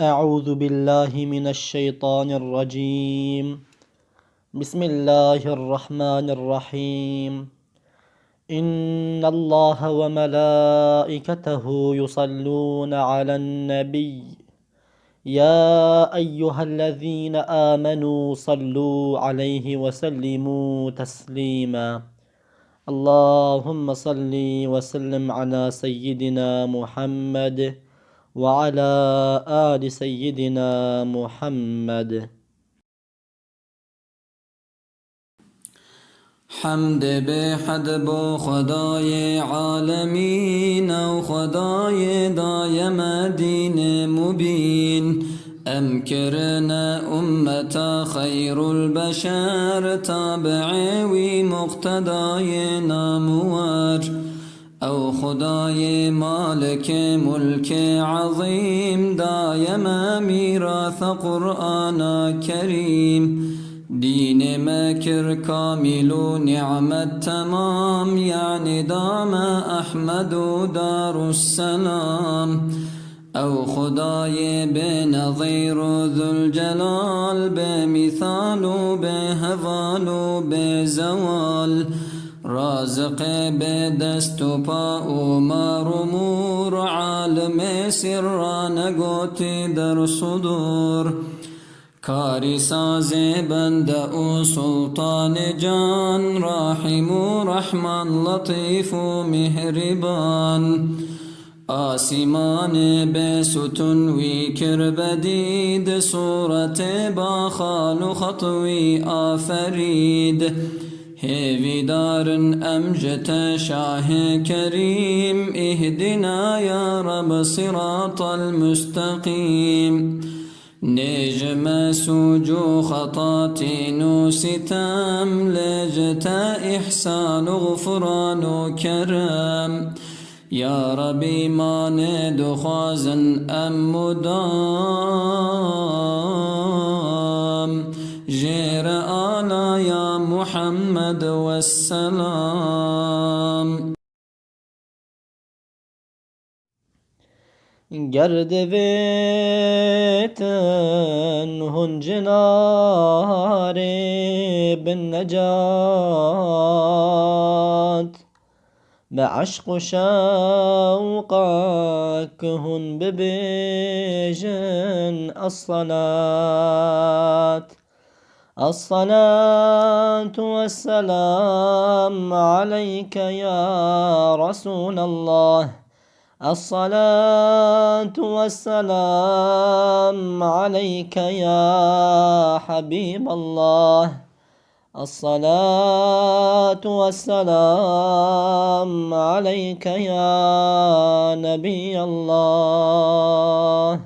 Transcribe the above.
أعوذ بالله من الشيطان الرجيم. بسم الله الرحمن الرحيم. إن الله وملائكته يصلون على النبي يا أيها الذين آمنوا صلوا عليه وسلموا تسليما. اللهم صل وسلم على سيدنا محمد وعلى آل سيدنا محمد. حمد به حد با خدای عالمین و خدای دایم دین مبین امکرنا امتا خیر البشر تابع وی مقتدای نامور او خدای مالک ملک عظیم دایم میراث قرآن کریم دین مکر کامل و نعمت تمام یعنی دام احمد و دار السلام او خدای به نظیر و ذوالجلال به مثال و به هوال و به زوال رازق به دست و پا و مار و مور عالم سران گوتی در صدور کاری ساز بنده و سلطان جان راحم و رحمان لطیف و مهربان آسمان به ستون وی کربدید صورت با خال و خطوی آفرید هیوی دارن امجت شاه کریم اهدنا یا رب صراط المستقیم نجم سوجو خطاتين وستام لجت إحسان غفران وكرم يا ربي ما ندخازن أم مدام جير آلا يا محمد والسلام گرد ویتن هنجنار بالنجات بعشق و شوقك هن ببيجن الصلاة والسلام عليك يا رسول الله الصلاة والسلام عليك يا حبيب الله الصلاة والسلام عليك يا نبي الله.